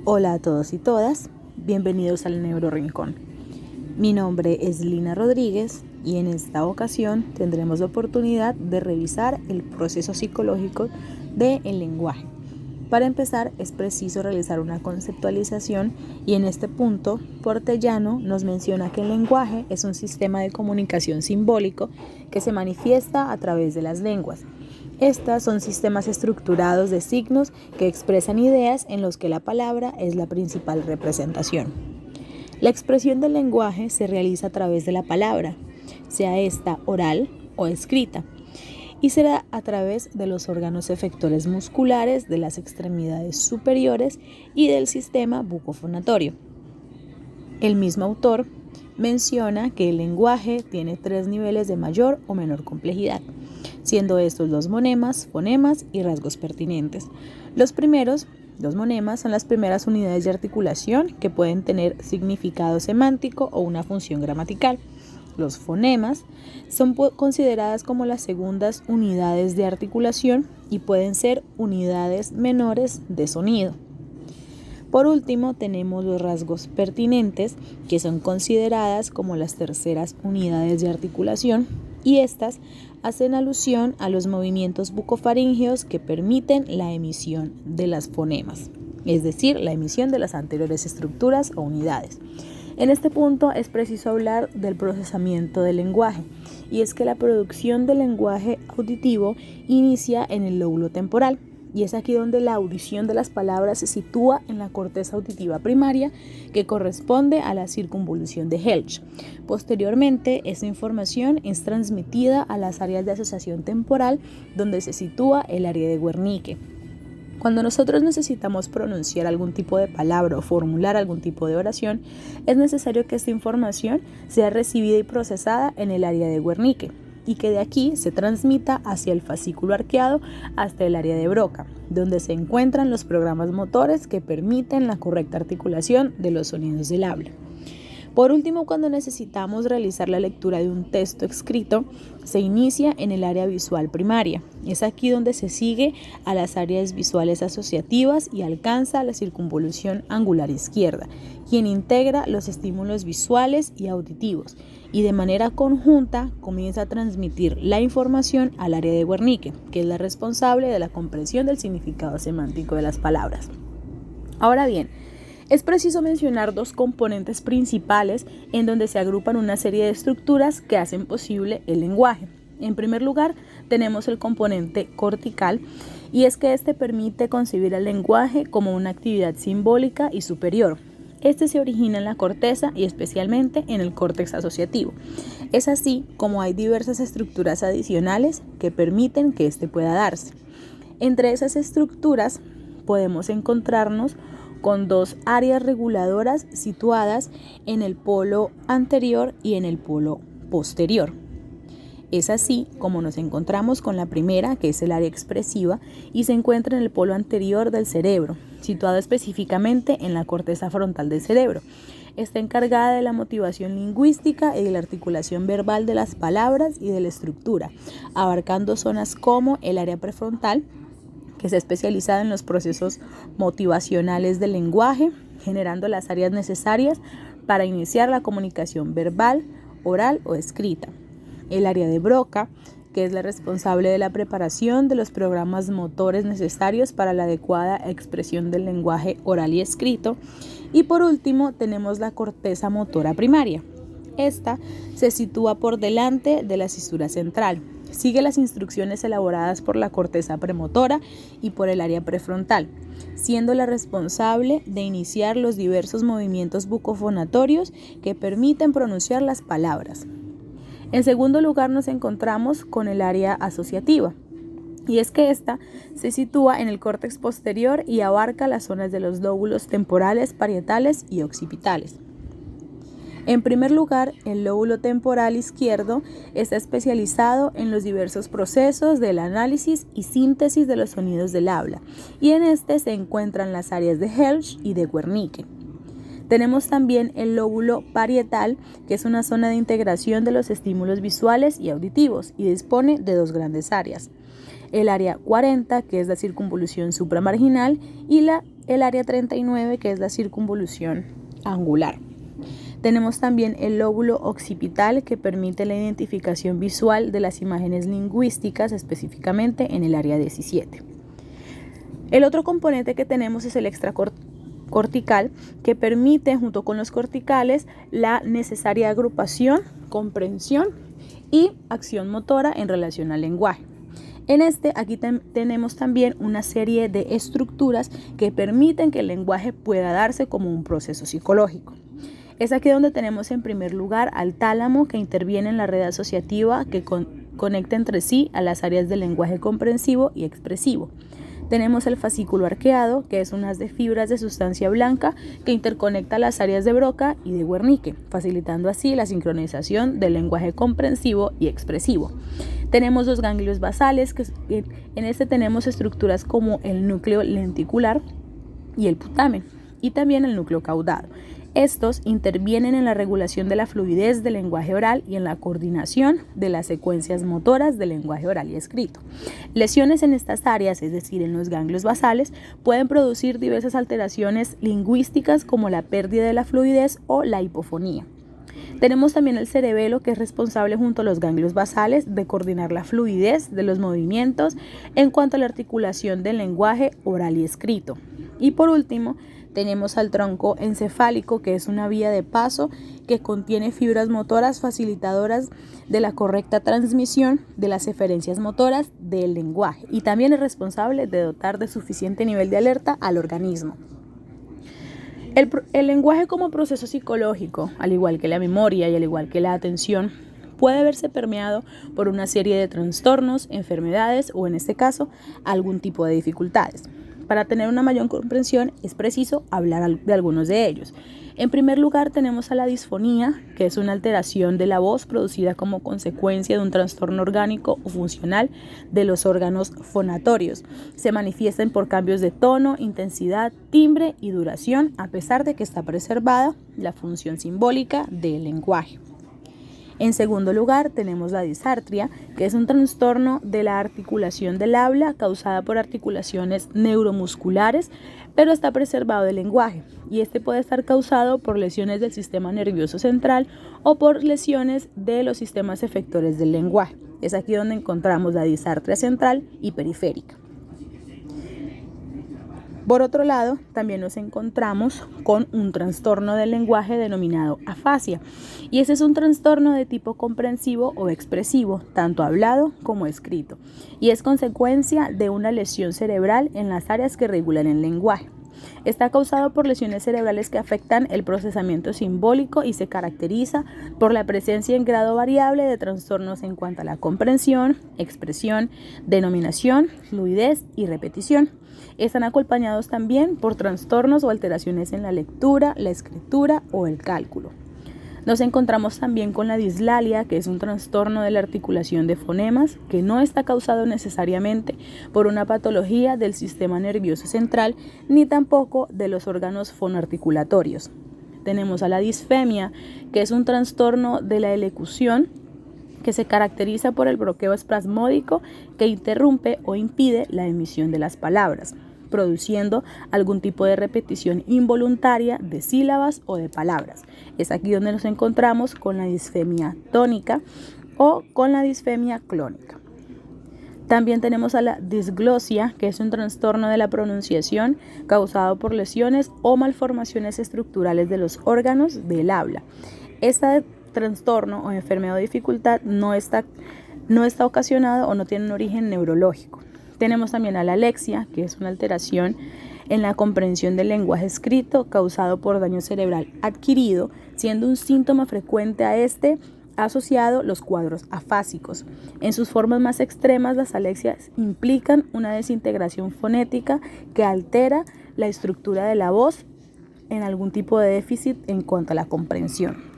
Hola a todos y todas, bienvenidos al Neurorincón. Mi nombre es Lina Rodríguez y en esta ocasión tendremos la oportunidad de revisar el proceso psicológico del lenguaje. Para empezar es preciso realizar una conceptualización y en este punto Portellano nos menciona que el lenguaje es un sistema de comunicación simbólico que se manifiesta a través de las lenguas. Estas son sistemas estructurados de signos que expresan ideas en los que la palabra es la principal representación. La expresión del lenguaje se realiza a través de la palabra, sea esta oral o escrita, y será a través de los órganos efectores musculares de las extremidades superiores y del sistema bucofonatorio. El mismo autor menciona que el lenguaje tiene 3 niveles de mayor o menor complejidad, siendo estos los monemas, fonemas y rasgos pertinentes. Los monemas, son las primeras unidades de articulación que pueden tener significado semántico o una función gramatical. Los fonemas son consideradas como las segundas unidades de articulación y pueden ser unidades menores de sonido. Por último, tenemos los rasgos pertinentes, que son consideradas como las terceras unidades de articulación, y estas hacen alusión a los movimientos bucofaríngeos que permiten la emisión de las fonemas, es decir, la emisión de las anteriores estructuras o unidades. En este punto es preciso hablar del procesamiento del lenguaje, y es que la producción del lenguaje auditivo inicia en el lóbulo temporal, y es aquí donde la audición de las palabras se sitúa en la corteza auditiva primaria, que corresponde a la circunvolución de Helsch. Posteriormente, esta información es transmitida a las áreas de asociación temporal, donde se sitúa el área de Wernicke. Cuando nosotros necesitamos pronunciar algún tipo de palabra o formular algún tipo de oración, es necesario que esta información sea recibida y procesada en el área de Wernicke, y que de aquí se transmita hacia el fascículo arqueado hasta el área de Broca, donde se encuentran los programas motores que permiten la correcta articulación de los sonidos del habla. Por último, cuando necesitamos realizar la lectura de un texto escrito, se inicia en el área visual primaria. Es aquí donde se sigue a las áreas visuales asociativas y alcanza la circunvolución angular izquierda, quien integra los estímulos visuales y auditivos, y de manera conjunta comienza a transmitir la información al área de Wernicke, que es la responsable de la comprensión del significado semántico de las palabras. Ahora bien, es preciso mencionar 2 componentes principales en donde se agrupan una serie de estructuras que hacen posible el lenguaje. En primer lugar, tenemos el componente cortical, y es que este permite concebir el lenguaje como una actividad simbólica y superior. Este se origina en la corteza y especialmente en el córtex asociativo. Es así como hay diversas estructuras adicionales que permiten que este pueda darse. Entre esas estructuras podemos encontrarnos con 2 áreas reguladoras situadas en el polo anterior y en el polo posterior. Es así como nos encontramos con la primera, que es el área expresiva, y se encuentra en el polo anterior del cerebro, situado específicamente en la corteza frontal del cerebro. Está encargada de la motivación lingüística y de la articulación verbal de las palabras y de la estructura, abarcando zonas como el área prefrontal, que está especializada en los procesos motivacionales del lenguaje, generando las áreas necesarias para iniciar la comunicación verbal, oral o escrita. El área de Broca, que es la responsable de la preparación de los programas motores necesarios para la adecuada expresión del lenguaje oral y escrito. Y por último, tenemos la corteza motora primaria. Esta se sitúa por delante de la cisura central. Sigue las instrucciones elaboradas por la corteza premotora y por el área prefrontal, siendo la responsable de iniciar los diversos movimientos bucofonatorios que permiten pronunciar las palabras. En segundo lugar, nos encontramos con el área asociativa, y es que esta se sitúa en el córtex posterior y abarca las zonas de los lóbulos temporales, parietales y occipitales. En primer lugar, el lóbulo temporal izquierdo está especializado en los diversos procesos del análisis y síntesis de los sonidos del habla, y en este se encuentran las áreas de Helsch y de Wernicke. Tenemos también el lóbulo parietal, que es una zona de integración de los estímulos visuales y auditivos, y dispone de 2 grandes áreas. El área 40, que es la circunvolución supramarginal, y la el área 39, que es la circunvolución angular. Tenemos también el lóbulo occipital, que permite la identificación visual de las imágenes lingüísticas, específicamente en el área 17. El otro componente que tenemos es el extracortical, que permite, junto con los corticales, la necesaria agrupación, comprensión y acción motora en relación al lenguaje. Aquí tenemos también una serie de estructuras que permiten que el lenguaje pueda darse como un proceso psicológico. Es aquí donde tenemos en primer lugar al tálamo, que interviene en la red asociativa que conecta entre sí a las áreas del lenguaje comprensivo y expresivo. Tenemos el fascículo arqueado, que es un haz de fibras de sustancia blanca que interconecta las áreas de Broca y de Wernicke, facilitando así la sincronización del lenguaje comprensivo y expresivo. Tenemos los ganglios basales, que en este tenemos estructuras como el núcleo lenticular y el putamen, y también el núcleo caudado. Estos intervienen en la regulación de la fluidez del lenguaje oral y en la coordinación de las secuencias motoras del lenguaje oral y escrito. Lesiones en estas áreas, es decir, en los ganglios basales, pueden producir diversas alteraciones lingüísticas como la pérdida de la fluidez o la hipofonía. Tenemos también el cerebelo, que es responsable junto a los ganglios basales de coordinar la fluidez de los movimientos en cuanto a la articulación del lenguaje oral y escrito. Y por último, tenemos al tronco encefálico, que es una vía de paso que contiene fibras motoras facilitadoras de la correcta transmisión de las eferencias motoras del lenguaje, y también es responsable de dotar de suficiente nivel de alerta al organismo. El lenguaje como proceso psicológico, al igual que la memoria y al igual que la atención, puede verse permeado por una serie de trastornos, enfermedades o, en este caso, algún tipo de dificultades. Para tener una mayor comprensión es preciso hablar de algunos de ellos. En primer lugar, tenemos a la disfonía, que es una alteración de la voz producida como consecuencia de un trastorno orgánico o funcional de los órganos fonatorios. Se manifiestan por cambios de tono, intensidad, timbre y duración, a pesar de que está preservada la función simbólica del lenguaje. En segundo lugar, tenemos la disartria, que es un trastorno de la articulación del habla causada por articulaciones neuromusculares, pero está preservado del lenguaje, y este puede estar causado por lesiones del sistema nervioso central o por lesiones de los sistemas efectores del lenguaje. Es aquí donde encontramos la disartria central y periférica. Por otro lado, también nos encontramos con un trastorno del lenguaje denominado afasia, y ese es un trastorno de tipo comprensivo o expresivo, tanto hablado como escrito, y es consecuencia de una lesión cerebral en las áreas que regulan el lenguaje. Está causado por lesiones cerebrales que afectan el procesamiento simbólico y se caracteriza por la presencia en grado variable de trastornos en cuanto a la comprensión, expresión, denominación, fluidez y repetición. Están acompañados también por trastornos o alteraciones en la lectura, la escritura o el cálculo. Nos encontramos también con la dislalia, que es un trastorno de la articulación de fonemas que no está causado necesariamente por una patología del sistema nervioso central ni tampoco de los órganos fonoarticulatorios. Tenemos a la disfemia, que es un trastorno de la elocución que se caracteriza por el bloqueo espasmódico que interrumpe o impide la emisión de las palabras, produciendo algún tipo de repetición involuntaria de sílabas o de palabras. Es aquí donde nos encontramos con la disfemia tónica o con la disfemia clónica. También tenemos a la disglosia, que es un trastorno de la pronunciación causado por lesiones o malformaciones estructurales de los órganos del habla. Este trastorno o enfermedad o dificultad no está ocasionado o no tiene un origen neurológico. Tenemos también a la alexia, que es una alteración en la comprensión del lenguaje escrito causado por daño cerebral adquirido, siendo un síntoma frecuente a este asociado los cuadros afásicos. En sus formas más extremas, las alexias implican una desintegración fonética que altera la estructura de la voz en algún tipo de déficit en cuanto a la comprensión.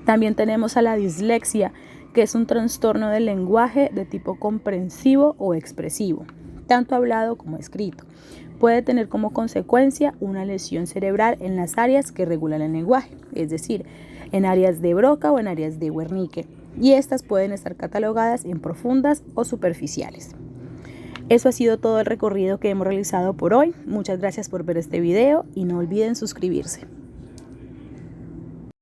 También tenemos a la dislexia, que es un trastorno del lenguaje de tipo comprensivo o expresivo, tanto hablado como escrito. Puede tener como consecuencia una lesión cerebral en las áreas que regulan el lenguaje, es decir, en áreas de Broca o en áreas de Wernicke, y estas pueden estar catalogadas en profundas o superficiales. Eso ha sido todo el recorrido que hemos realizado por hoy. Muchas gracias por ver este video y no olviden suscribirse.